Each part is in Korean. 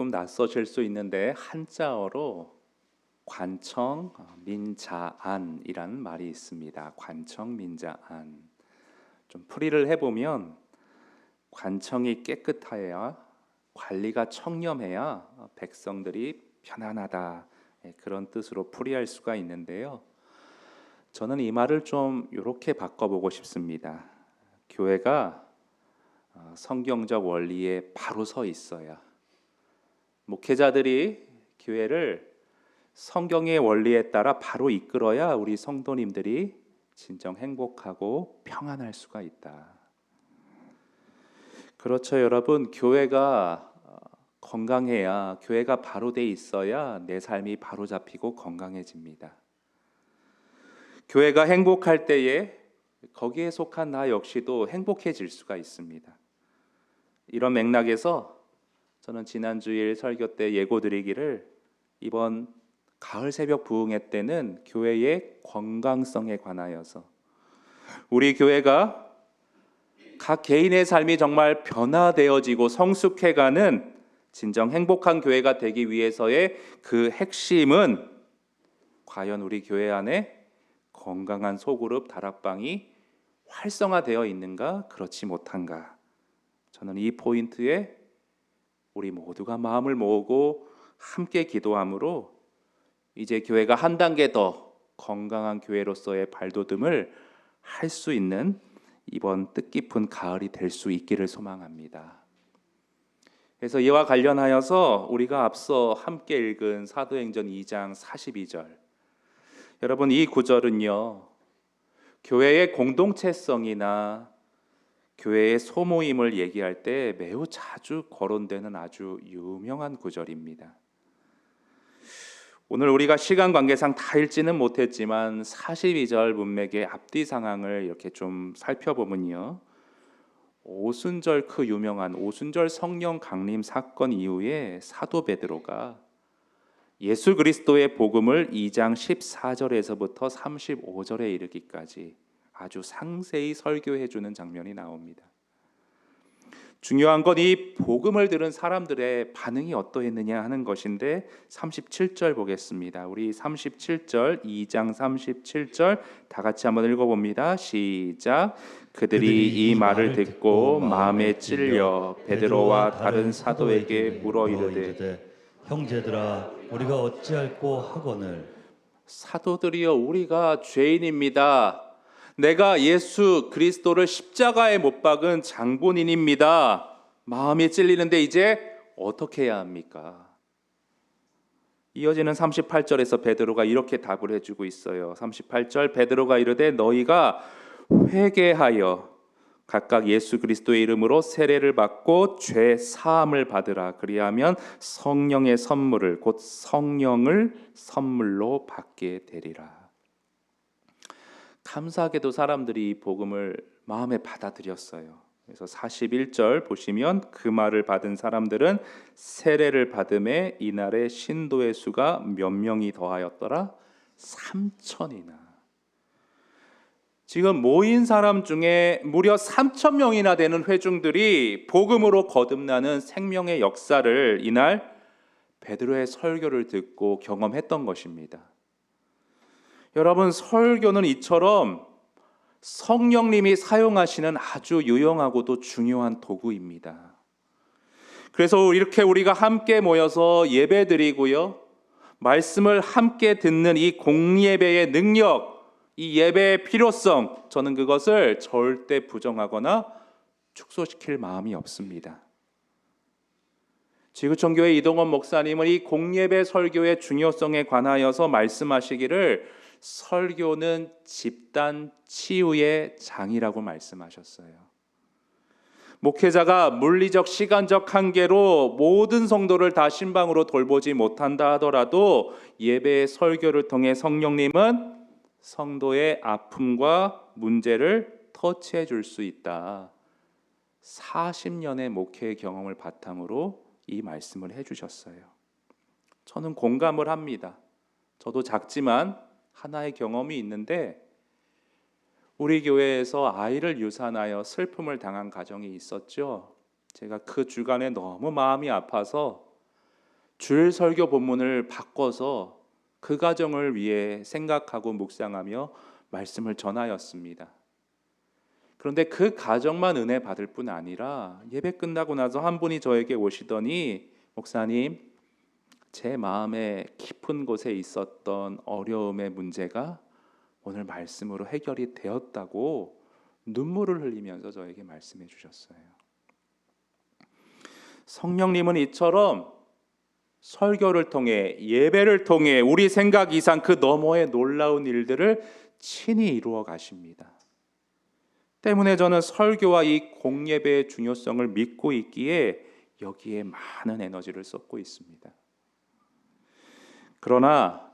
조금 낯서실 수 있는데 한자어로 관청 민자안이라는 말이 있습니다. 관청 민자안. 좀 풀이를 해보면 관청이 깨끗해야, 관리가 청렴해야 백성들이 편안하다, 그런 뜻으로 풀이할 수가 있는데요. 저는 이 말을 좀 이렇게 바꿔보고 싶습니다. 교회가 성경적 원리에 바로 서 있어야, 목회자들이 교회를 성경의 원리에 따라 바로 이끌어야 우리 성도님들이 진정 행복하고 평안할 수가 있다. 그렇죠, 여러분. 교회가 건강해야, 교회가 바로 돼 있어야 내 삶이 바로 잡히고 건강해집니다. 교회가 행복할 때에 거기에 속한 나 역시도 행복해질 수가 있습니다. 이런 맥락에서 저는 지난 주일 설교 때 예고드리기를, 이번 가을 새벽 부흥회 때는 교회의 건강성에 관하여서 우리 교회가 각 개인의 삶이 정말 변화되어지고 성숙해가는 진정 행복한 교회가 되기 위해서의 그 핵심은 과연 우리 교회 안에 건강한 소그룹 다락방이 활성화되어 있는가, 그렇지 못한가. 저는 이 포인트에 우리 모두가 마음을 모으고 함께 기도함으로 이제 교회가 한 단계 더 건강한 교회로서의 발돋움을 할 수 있는 이번 뜻깊은 가을이 될 수 있기를 소망합니다. 그래서 이와 관련하여서 우리가 앞서 함께 읽은 사도행전 2장 42절, 여러분, 이 구절은요, 교회의 공동체성이나 교회의 소모임을 얘기할 때 매우 자주 거론되는 아주 유명한 구절입니다. 오늘 우리가 시간 관계상 다 읽지는 못했지만 42절 문맥의 앞뒤 상황을 이렇게 좀 살펴보면요, 오순절, 그 유명한 오순절 성령 강림 사건 이후에 사도 베드로가 예수 그리스도의 복음을 2장 14절에서부터 35절에 이르기까지 아주 상세히 설교해 주는 장면이 나옵니다. 중요한 건 이 복음을 들은 사람들의 반응이 어떠했느냐 하는 것인데, 37절 보겠습니다. 우리 37절, 2장 37절 다 같이 한번 읽어봅니다. 시작. 그들이 이 말을 듣고 마음에 찔려 베드로와 다른 사도에게 물어 이르되, 형제들아, 우리가 어찌할꼬 하거늘. 사도들이여, 우리가 죄인입니다. 내가 예수 그리스도를 십자가에 못 박은 장본인입니다. 마음이 찔리는데 이제 어떻게 해야 합니까? 이어지는 38절에서 베드로가 이렇게 답을 해주고 있어요. 38절, 베드로가 이르되 너희가 회개하여 각각 예수 그리스도의 이름으로 세례를 받고 죄 사함을 받으라. 그리하면 성령의 선물을, 곧 성령을 선물로 받게 되리라. 감사하게도 사람들이 이 복음을 마음에 받아들였어요. 그래서 41절 보시면 그 말을 받은 사람들은 세례를 받음에 이날의 신도의 수가 몇 명이 더하였더라? 3천이나. 지금 모인 사람 중에 무려 3천 명이나 되는 회중들이 복음으로 거듭나는 생명의 역사를 이날 베드로의 설교를 듣고 경험했던 것입니다. 여러분, 설교는 이처럼 성령님이 사용하시는 아주 유용하고도 중요한 도구입니다. 그래서 이렇게 우리가 함께 모여서 예배드리고요, 말씀을 함께 듣는 이 공예배의 능력, 이 예배의 필요성, 저는 그것을 절대 부정하거나 축소시킬 마음이 없습니다. 지구촌교회 이동원 목사님은 이 공예배 설교의 중요성에 관하여서 말씀하시기를 설교는 집단 치유의 장이라고 말씀하셨어요. 목회자가 물리적 시간적 한계로 모든 성도를 다 신방으로 돌보지 못한다 하더라도 예배의 설교를 통해 성령님은 성도의 아픔과 문제를 터치해 줄 수 있다. 40년의 목회 경험을 바탕으로 이 말씀을 해주셨어요. 저는 공감을 합니다. 저도 작지만 하나의 경험이 있는데, 우리 교회에서 아이를 유산하여 슬픔을 당한 가정이 있었죠. 제가 그 주간에 너무 마음이 아파서 주일 설교 본문을 바꿔서 그 가정을 위해 생각하고 묵상하며 말씀을 전하였습니다. 그런데 그 가정만 은혜 받을 뿐 아니라 예배 끝나고 나서 한 분이 저에게 오시더니, 목사님, 제 마음의 깊은 곳에 있었던 어려움의 문제가 오늘 말씀으로 해결이 되었다고 눈물을 흘리면서 저에게 말씀해 주셨어요. 성령님은 이처럼 설교를 통해, 예배를 통해 우리 생각 이상 그 너머의 놀라운 일들을 친히 이루어 가십니다. 때문에 저는 설교와 이 공예배의 중요성을 믿고 있기에 여기에 많은 에너지를 쏟고 있습니다. 그러나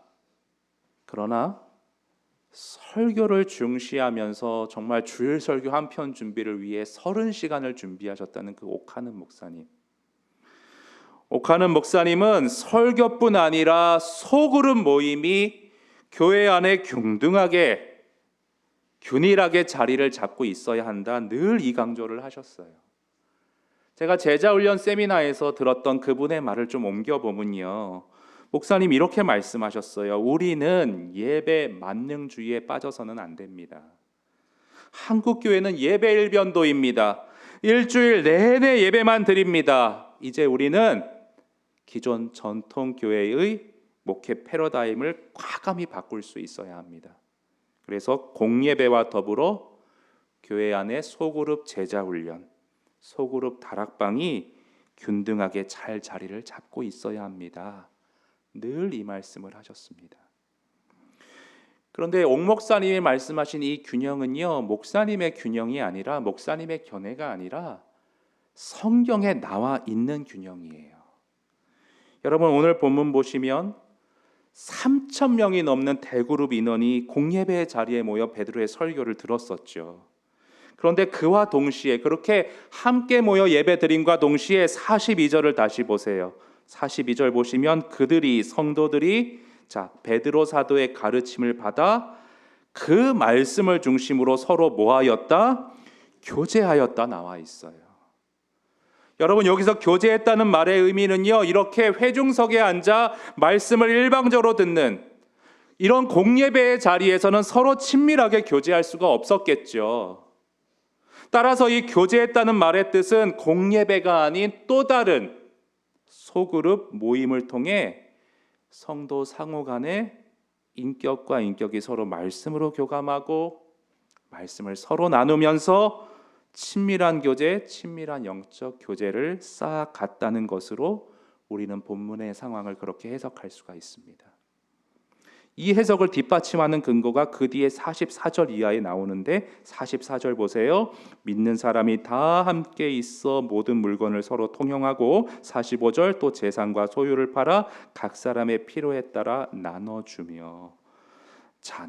설교를 중시하면서 정말 주일 설교 한 편 준비를 위해 30시간을 준비하셨다는 그 옥하는 목사님은 설교뿐 아니라 소그룹 모임이 교회 안에 균일하게 자리를 잡고 있어야 한다, 늘 이 강조를 하셨어요. 제가 제자훈련 세미나에서 들었던 그분의 말을 좀 옮겨보면요, 목사님 이렇게 말씀하셨어요. 우리는 예배 만능주의에 빠져서는 안 됩니다. 한국교회는 예배 일변도입니다. 일주일 내내 예배만 드립니다. 이제 우리는 기존 전통교회의 목회 패러다임을 과감히 바꿀 수 있어야 합니다. 그래서 공예배와 더불어 교회 안에 소그룹 제자훈련, 소그룹 다락방이 균등하게 잘 자리를 잡고 있어야 합니다. 늘 이 말씀을 하셨습니다. 그런데 옥 목사님이 말씀하신 이 균형은요, 목사님의 균형이 아니라, 목사님의 견해가 아니라 성경에 나와 있는 균형이에요. 여러분, 오늘 본문 보시면 3,000명이 넘는 대그룹 인원이 공예배 자리에 모여 베드로의 설교를 들었었죠. 그런데 그와 동시에, 그렇게 함께 모여 예배드림과 동시에 42절을 다시 보세요. 42절 보시면 성도들이 베드로 사도의 가르침을 받아 그 말씀을 중심으로 서로 뭐하였다? 교제하였다 나와 있어요. 여러분, 여기서 교제했다는 말의 의미는요, 이렇게 회중석에 앉아 말씀을 일방적으로 듣는 이런 공예배의 자리에서는 서로 친밀하게 교제할 수가 없었겠죠. 따라서 이 교제했다는 말의 뜻은 공예배가 아닌 또 다른 소그룹 모임을 통해 성도 상호 간에 인격과 인격이 서로 말씀으로 교감하고 말씀을 서로 나누면서 친밀한 교제, 친밀한 영적 교제를 쌓아갔다는 것으로 우리는 본문의 상황을 그렇게 해석할 수가 있습니다. 이 해석을 뒷받침하는 근거가 그 뒤에 44절 이하에 나오는데, 44절 보세요. 믿는 사람이 다 함께 있어 모든 물건을 서로 통용하고, 45절 또 재산과 소유를 팔아 각 사람의 필요에 따라 나눠주며.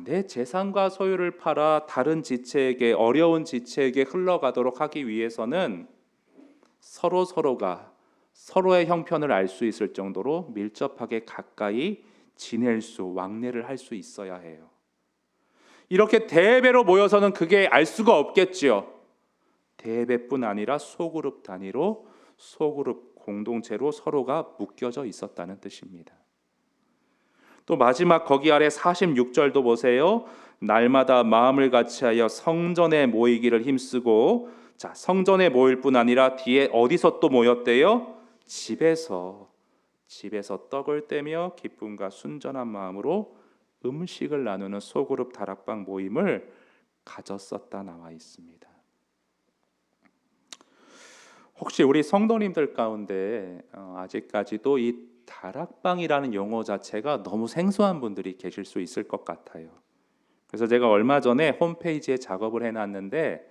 내 재산과 소유를 팔아 다른 지체에게, 어려운 지체에게 흘러가도록 하기 위해서는 서로가 서로의 형편을 알 수 있을 정도로 밀접하게 가까이 지낼 수, 왕래를 할 수 있어야 해요. 이렇게 대배로 모여서는 그게 알 수가 없겠지요. 대배뿐 아니라 소그룹 단위로, 소그룹 공동체로 서로가 묶여져 있었다는 뜻입니다. 또 마지막 거기 아래 46절도 보세요. 날마다 마음을 같이하여 성전에 모이기를 힘쓰고, 성전에 모일 뿐 아니라 뒤에 어디서 또 모였대요? 집에서 떡을 떼며 기쁨과 순전한 마음으로 음식을 나누는 소그룹 다락방 모임을 가졌었다 나와 있습니다. 혹시 우리 성도님들 가운데 아직까지도 이 다락방이라는 용어 자체가 너무 생소한 분들이 계실 수 있을 것 같아요. 그래서 제가 얼마 전에 홈페이지에 작업을 해놨는데,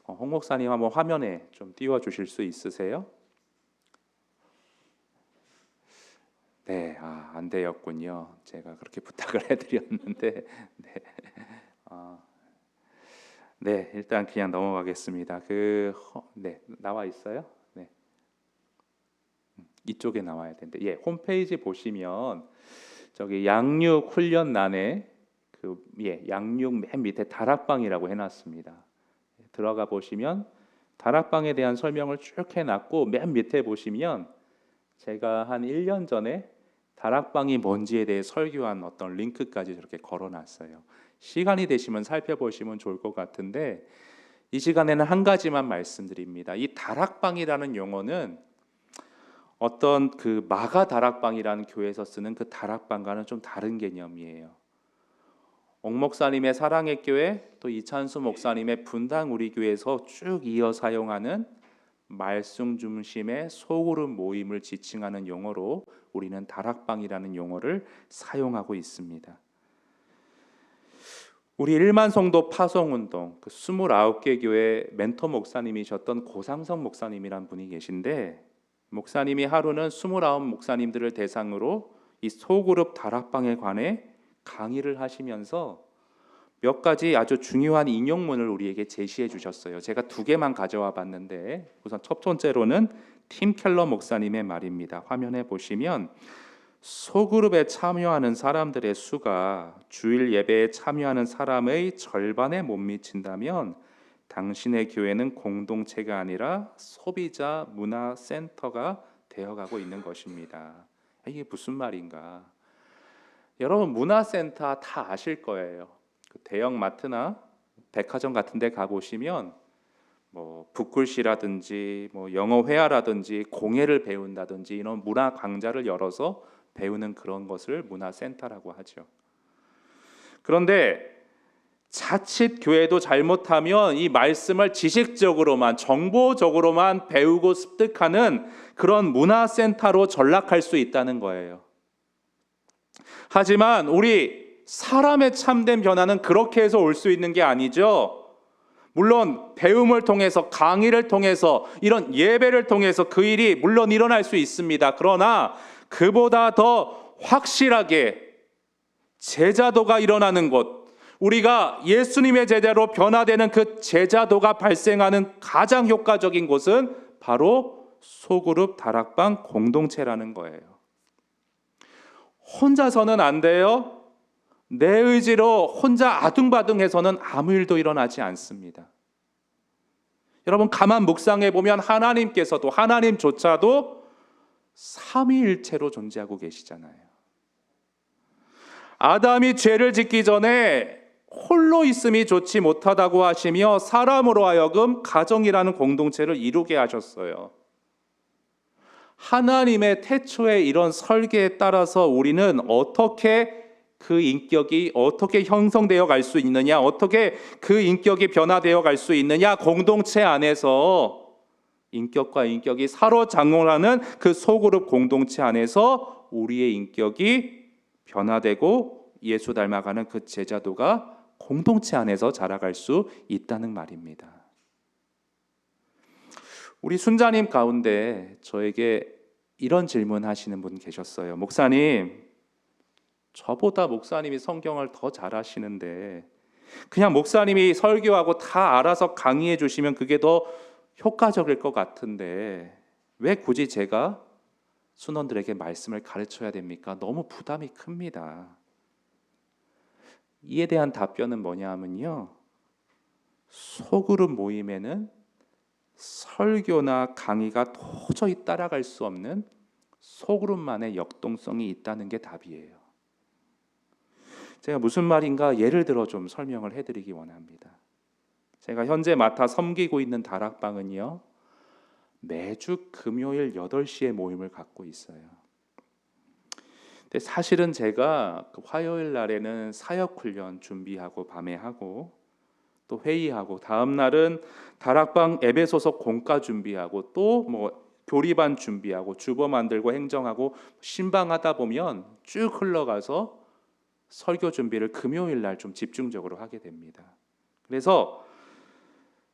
홍 목사님 한번 화면에 좀 띄워주실 수 있으세요? 네, 안 되었군요. 제가 그렇게 부탁을 해드렸는데, 네, 일단 그냥 넘어가겠습니다. 나와 있어요? 네, 이쪽에 나와야 되는데, 홈페이지 보시면 저기 양육 훈련란에 양육 맨 밑에 다락방이라고 해놨습니다. 들어가 보시면 다락방에 대한 설명을 쭉 해놨고, 맨 밑에 보시면 제가 한 1년 전에 다락방이 뭔지에 대해 설교한 어떤 링크까지 저렇게 걸어놨어요. 시간이 되시면 살펴보시면 좋을 것 같은데 이 시간에는 한 가지만 말씀드립니다. 이 다락방이라는 용어는 어떤 그 마가 다락방이라는 교회에서 쓰는 그 다락방과는 좀 다른 개념이에요. 옥 목사님의 사랑의 교회, 또 이찬수 목사님의 분당 우리 교회에서 쭉 이어 사용하는 말씀 중심의 소그룹 모임을 지칭하는 용어로 우리는 다락방이라는 용어를 사용하고 있습니다. 우리 1만 성도 파송운동 그 29개 교회 멘토 목사님이셨던 고상성 목사님이란 분이 계신데, 목사님이 하루는 29 목사님들을 대상으로 이 소그룹 다락방에 관해 강의를 하시면서 몇 가지 아주 중요한 인용문을 우리에게 제시해 주셨어요. 제가 2개만 가져와 봤는데, 우선 첫 번째로는 팀 켈러 목사님의 말입니다. 화면에 보시면 소그룹에 참여하는 사람들의 수가 주일 예배에 참여하는 사람의 절반에 못 미친다면 당신의 교회는 공동체가 아니라 소비자 문화센터가 되어가고 있는 것입니다. 이게 무슨 말인가? 여러분, 문화센터 다 아실 거예요. 그 대형 마트나 백화점 같은 데 가보시면 뭐 북글씨라든지 뭐 영어 회화라든지 공예를 배운다든지 이런 문화 강좌를 열어서 배우는 그런 것을 문화센터라고 하죠. 그런데 자칫 교회도 잘못하면 이 말씀을 지식적으로만 정보적으로만 배우고 습득하는 그런 문화센터로 전락할 수 있다는 거예요. 하지만 우리 사람의 참된 변화는 그렇게 해서 올 수 있는 게 아니죠. 물론 배움을 통해서, 강의를 통해서, 이런 예배를 통해서 그 일이 물론 일어날 수 있습니다. 그러나 그보다 더 확실하게 제자도가 일어나는 곳, 우리가 예수님의 제자로 변화되는 그 제자도가 발생하는 가장 효과적인 곳은 바로 소그룹 다락방 공동체라는 거예요. 혼자서는 안 돼요. 내 의지로 혼자 아둥바둥해서는 아무 일도 일어나지 않습니다. 여러분, 가만 묵상해 보면 하나님께서도, 하나님조차도 삼위일체로 존재하고 계시잖아요. 아담이 죄를 짓기 전에 홀로 있음이 좋지 못하다고 하시며 사람으로 하여금 가정이라는 공동체를 이루게 하셨어요. 하나님의 태초의 이런 설계에 따라서 우리는 어떻게 그 인격이 어떻게 형성되어 갈 수 있느냐, 어떻게 그 인격이 변화되어 갈 수 있느냐, 공동체 안에서 인격과 인격이 사로잡노라는 그 소그룹 공동체 안에서 우리의 인격이 변화되고 예수 닮아가는 그 제자도가 공동체 안에서 자라갈 수 있다는 말입니다. 우리 순자님 가운데 저에게 이런 질문 하시는 분 계셨어요. 목사님, 저보다 목사님이 성경을 더 잘 아시는데 그냥 목사님이 설교하고 다 알아서 강의해 주시면 그게 더 효과적일 것 같은데 왜 굳이 제가 순원들에게 말씀을 가르쳐야 됩니까? 너무 부담이 큽니다. 이에 대한 답변은 뭐냐 하면요, 소그룹 모임에는 설교나 강의가 도저히 따라갈 수 없는 소그룹만의 역동성이 있다는 게 답이에요. 제가 무슨 말인가 예를 들어 좀 설명을 해드리기 원합니다. 제가 현재 맡아 섬기고 있는 다락방은요, 매주 금요일 8시에 모임을 갖고 있어요. 근데 사실은 제가 그 화요일 날에는 사역훈련 준비하고 밤에 하고 또 회의하고 다음 날은 다락방 에베소서 공과 준비하고 또 뭐 교리반 준비하고 주보 만들고 행정하고 신방하다 보면 쭉 흘러가서 설교 준비를 금요일 날 좀 집중적으로 하게 됩니다. 그래서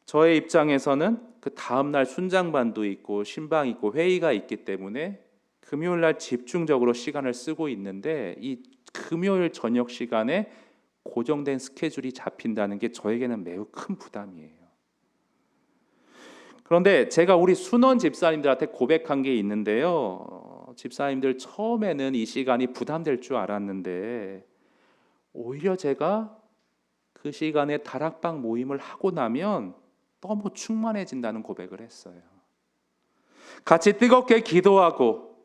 저의 입장에서는 그 다음 날 순장반도 있고 신방 있고 회의가 있기 때문에 금요일 날 집중적으로 시간을 쓰고 있는데 이 금요일 저녁 시간에 고정된 스케줄이 잡힌다는 게 저에게는 매우 큰 부담이에요. 그런데 제가 우리 순원 집사님들한테 고백한 게 있는데요. 집사님들 처음에는 이 시간이 부담될 줄 알았는데 오히려 제가 그 시간에 다락방 모임을 하고 나면 너무 충만해진다는 고백을 했어요. 같이 뜨겁게 기도하고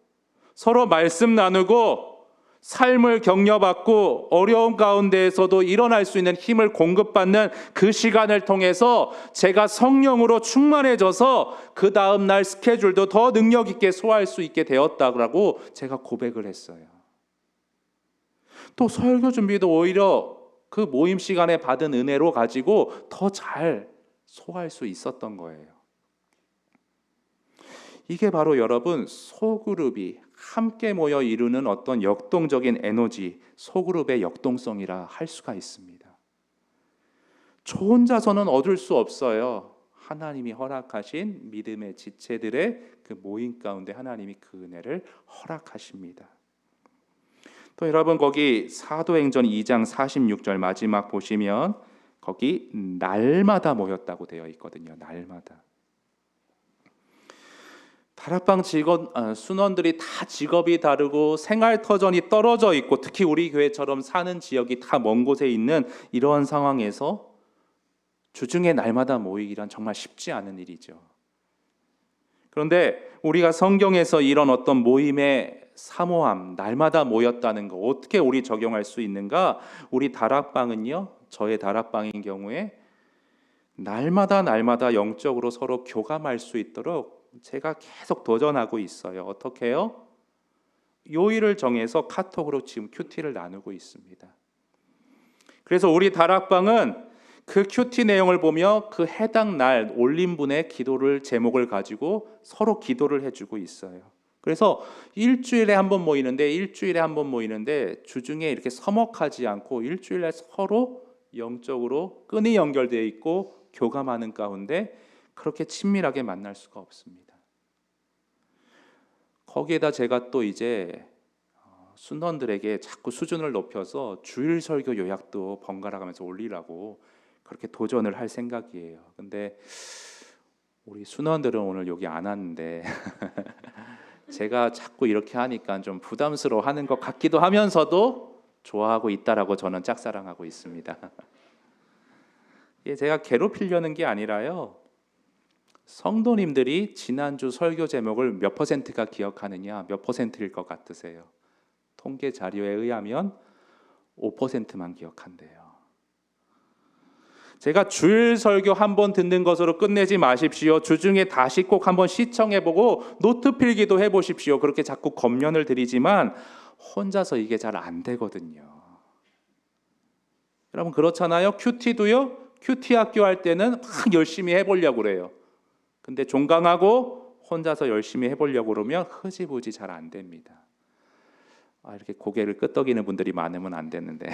서로 말씀 나누고 삶을 격려받고 어려운 가운데에서도 일어날 수 있는 힘을 공급받는 그 시간을 통해서 제가 성령으로 충만해져서 그 다음 날 스케줄도 더 능력 있게 소화할 수 있게 되었다고 제가 고백을 했어요. 또 설교 준비도 오히려 그 모임 시간에 받은 은혜로 가지고 더 잘 소화할 수 있었던 거예요. 이게 바로 여러분 소그룹이 함께 모여 이루는 어떤 역동적인 에너지, 소그룹의 역동성이라 할 수가 있습니다. 저 혼자서는 얻을 수 없어요. 하나님이 허락하신 믿음의 지체들의 그 모임 가운데 하나님이 그 은혜를 허락하십니다. 또 여러분 거기 사도행전 2장 46절 마지막 보시면 거기 날마다 모였다고 되어 있거든요. 날마다. 다락방 순원들이 다 직업이 다르고 생활터전이 떨어져 있고 특히 우리 교회처럼 사는 지역이 다 먼 곳에 있는 이러한 상황에서 주중에 날마다 모이기란 정말 쉽지 않은 일이죠. 그런데 우리가 성경에서 이런 어떤 모임의 사모함, 날마다 모였다는 거 어떻게 우리 적용할 수 있는가? 우리 다락방은요, 저의 다락방인 경우에 날마다 영적으로 서로 교감할 수 있도록 제가 계속 도전하고 있어요. 어떻게 해요? 요일을 정해서 카톡으로 지금 큐티를 나누고 있습니다. 그래서 우리 다락방은 그 큐티 내용을 보며 그 해당 날 올린 분의 기도를 제목을 가지고 서로 기도를 해주고 있어요. 그래서 일주일에 한 번 모이는데 주중에 이렇게 서먹하지 않고 일주일에 서로 영적으로 끈이 연결되어 있고 교감하는 가운데 그렇게 친밀하게 만날 수가 없습니다. 거기에다 제가 또 이제 순원들에게 자꾸 수준을 높여서 주일 설교 요약도 번갈아 가면서 올리라고 그렇게 도전을 할 생각이에요. 근데 우리 순원들은 오늘 여기 안 왔는데 제가 자꾸 이렇게 하니까 좀 부담스러워하는 것 같기도 하면서도 좋아하고 있다라고 저는 짝사랑하고 있습니다. 제가 괴롭히려는 게 아니라요. 성도님들이 지난주 설교 제목을 몇 퍼센트가 기억하느냐, 몇 퍼센트일 것 같으세요? 통계 자료에 의하면 5%만 기억한대요. 제가 주일 설교 한 번 듣는 것으로 끝내지 마십시오. 주중에 다시 꼭 한번 시청해보고 노트 필기도 해보십시오. 그렇게 자꾸 권면을 드리지만 혼자서 이게 잘 안 되거든요. 여러분 그렇잖아요. 큐티도요. 큐티 학교 할 때는 막 열심히 해보려고 그래요. 근데 종강하고 혼자서 열심히 해보려고 그러면 흐지부지 잘 안 됩니다. 이렇게 고개를 끄덕이는 분들이 많으면 안 되는데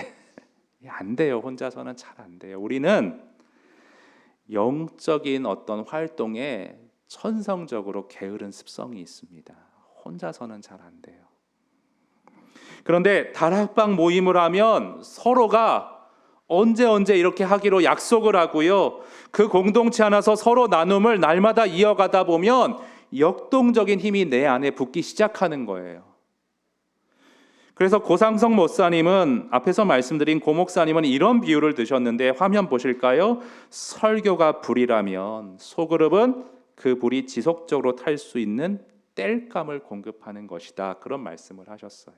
안 돼요. 혼자서는 잘 안 돼요. 우리는 영적인 어떤 활동에 천성적으로 게으른 습성이 있습니다. 혼자서는 잘 안 돼요. 그런데 다락방 모임을 하면 서로가 언제 이렇게 하기로 약속을 하고요. 그 공동체 안에서 서로 나눔을 날마다 이어가다 보면 역동적인 힘이 내 안에 붙기 시작하는 거예요. 그래서 고상성 목사님은 앞에서 말씀드린 고 목사님은 이런 비유를 드셨는데 화면 보실까요? 설교가 불이라면 소그룹은 그 불이 지속적으로 탈 수 있는 땔감을 공급하는 것이다. 그런 말씀을 하셨어요.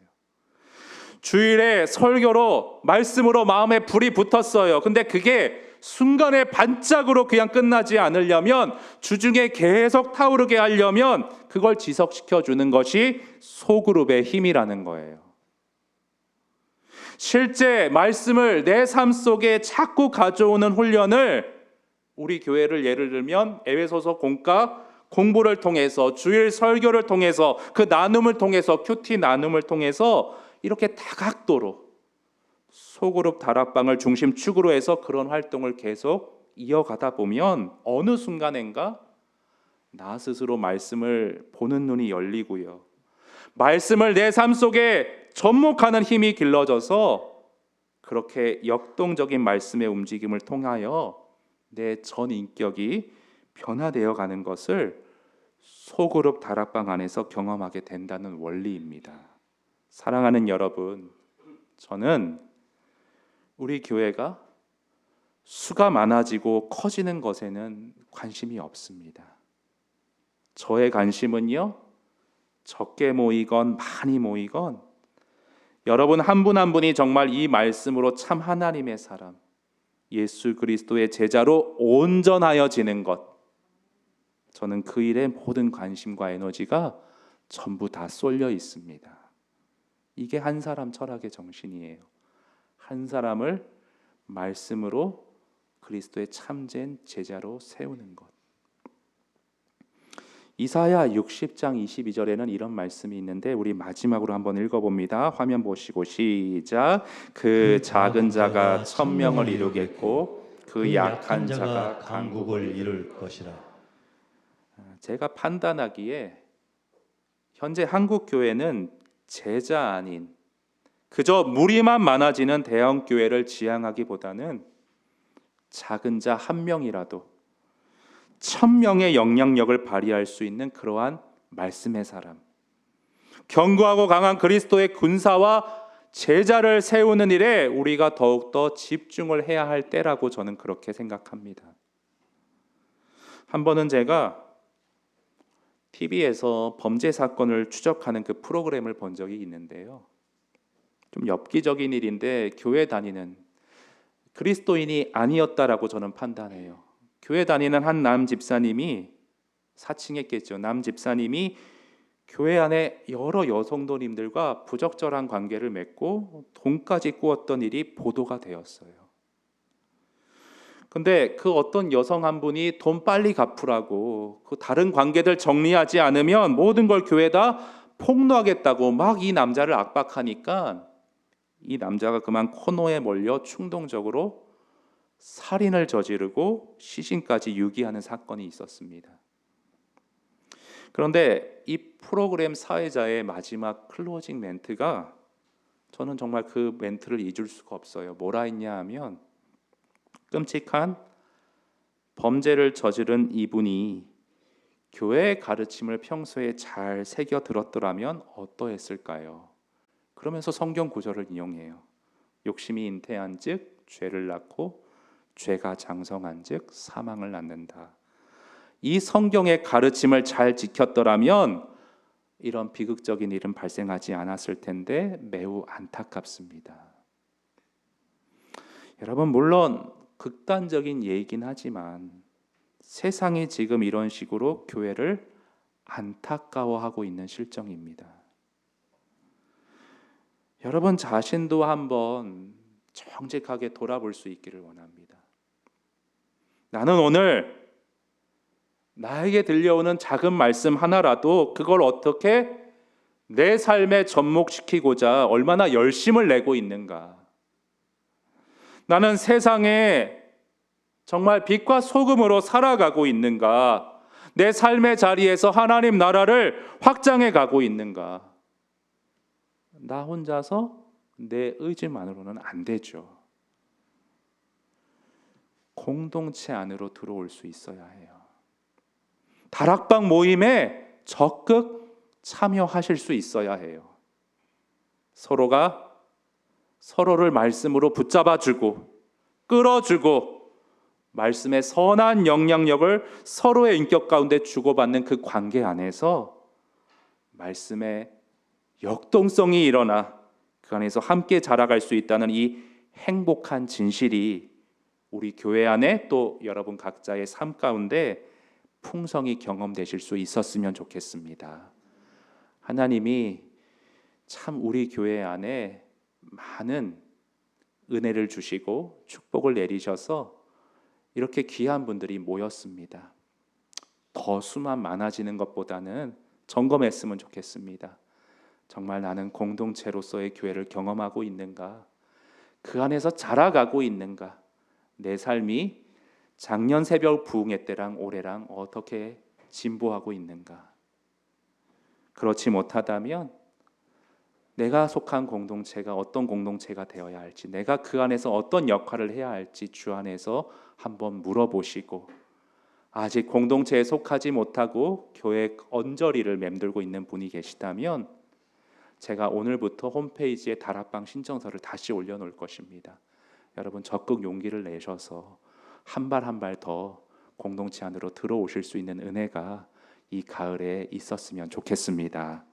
주일에 설교로 말씀으로 마음에 불이 붙었어요. 근데 그게 순간의 반짝으로 그냥 끝나지 않으려면 주중에 계속 타오르게 하려면 그걸 지속시켜 주는 것이 소그룹의 힘이라는 거예요. 실제 말씀을 내 삶 속에 자꾸 가져오는 훈련을 우리 교회를 예를 들면 에베소서 공과 공부를 통해서 주일 설교를 통해서 그 나눔을 통해서 큐티 나눔을 통해서 이렇게 다각도로 소그룹 다락방을 중심축으로 해서 그런 활동을 계속 이어가다 보면 어느 순간인가 나 스스로 말씀을 보는 눈이 열리고요. 말씀을 내 삶 속에 접목하는 힘이 길러져서 그렇게 역동적인 말씀의 움직임을 통하여 내 전 인격이 변화되어 가는 것을 소그룹 다락방 안에서 경험하게 된다는 원리입니다. 사랑하는 여러분, 저는 우리 교회가 수가 많아지고 커지는 것에는 관심이 없습니다. 저의 관심은요, 적게 모이건 많이 모이건 여러분 한 분 한 분이 정말 이 말씀으로 참 하나님의 사람, 예수 그리스도의 제자로 온전하여지는 것, 저는 그 일에 모든 관심과 에너지가 전부 다 쏠려 있습니다. 이게 한 사람 철학의 정신이에요. 한 사람을 말씀으로 그리스도의 참된 제자로 세우는 것. 이사야 60장 22절에는 이런 말씀이 있는데 우리 마지막으로 한번 읽어봅니다. 화면 보시고 시작. 그 작은 자가 천명을 이루겠고 그 약한 자가 강국을 이룰 것이라. 제가 판단하기에 현재 한국 교회는 제자 아닌 그저 무리만 많아지는 대형 교회를 지향하기보다는 작은 자 한 명이라도 1000명의 영향력을 발휘할 수 있는 그러한 말씀의 사람, 견고하고 강한 그리스도의 군사와 제자를 세우는 일에 우리가 더욱더 집중을 해야 할 때라고 저는 그렇게 생각합니다. 한 번은 제가 TV에서 범죄 사건을 추적하는 그 프로그램을 본 적이 있는데요. 좀 엽기적인 일인데 교회 다니는 그리스도인이 아니었다라고 저는 판단해요. 교회 다니는 한 남 집사님이 사칭했겠죠. 남 집사님이 교회 안에 여러 여성도님들과 부적절한 관계를 맺고 돈까지 꾸었던 일이 보도가 되었어요. 근데 그 어떤 여성 한 분이 돈 빨리 갚으라고 그 다른 관계들 정리하지 않으면 모든 걸 교회에다 폭로하겠다고 막 이 남자를 압박하니까 이 남자가 그만 코너에 몰려 충동적으로 살인을 저지르고 시신까지 유기하는 사건이 있었습니다. 그런데 이 프로그램 사회자의 마지막 클로징 멘트가 저는 정말 그 멘트를 잊을 수가 없어요. 뭐라 했냐 하면 끔찍한 범죄를 저지른 이분이 교회의 가르침을 평소에 잘 새겨 들었더라면 어떠했을까요? 그러면서 성경 구절을 인용해요. 욕심이 잉태한즉 죄를 낳고 죄가 장성한즉 사망을 낳는다. 이 성경의 가르침을 잘 지켰더라면 이런 비극적인 일은 발생하지 않았을 텐데 매우 안타깝습니다. 여러분 물론 극단적인 얘기긴 하지만 세상이 지금 이런 식으로 교회를 안타까워하고 있는 실정입니다. 여러분 자신도 한번 정직하게 돌아볼 수 있기를 원합니다. 나는 오늘 나에게 들려오는 작은 말씀 하나라도 그걸 어떻게 내 삶에 접목시키고자 얼마나 열심을 내고 있는가. 나는 세상에 정말 빛과 소금으로 살아가고 있는가. 내 삶의 자리에서 하나님 나라를 확장해 가고 있는가. 나 혼자서 내 의지만으로는 안 되죠. 공동체 안으로 들어올 수 있어야 해요. 다락방 모임에 적극 참여하실 수 있어야 해요. 서로가 서로를 말씀으로 붙잡아주고 끌어주고 말씀의 선한 영향력을 서로의 인격 가운데 주고받는 그 관계 안에서 말씀의 역동성이 일어나 그 안에서 함께 자라갈 수 있다는 이 행복한 진실이 우리 교회 안에 또 여러분 각자의 삶 가운데 풍성히 경험되실 수 있었으면 좋겠습니다. 하나님이 참 우리 교회 안에 많은 은혜를 주시고 축복을 내리셔서 이렇게 귀한 분들이 모였습니다. 더 수만 많아지는 것보다는 점검했으면 좋겠습니다. 정말 나는 공동체로서의 교회를 경험하고 있는가? 그 안에서 자라가고 있는가? 내 삶이 작년 새벽 부흥회 때랑 올해랑 어떻게 진보하고 있는가? 그렇지 못하다면 내가 속한 공동체가 어떤 공동체가 되어야 할지, 내가 그 안에서 어떤 역할을 해야 할지 주 안에서 한번 물어보시고, 아직 공동체에 속하지 못하고 교회 언저리를 맴돌고 있는 분이 계시다면 제가 오늘부터 홈페이지에 다락방 신청서를 다시 올려놓을 것입니다. 여러분 적극 용기를 내셔서 한 발 한 발 더 공동체 안으로 들어오실 수 있는 은혜가 이 가을에 있었으면 좋겠습니다.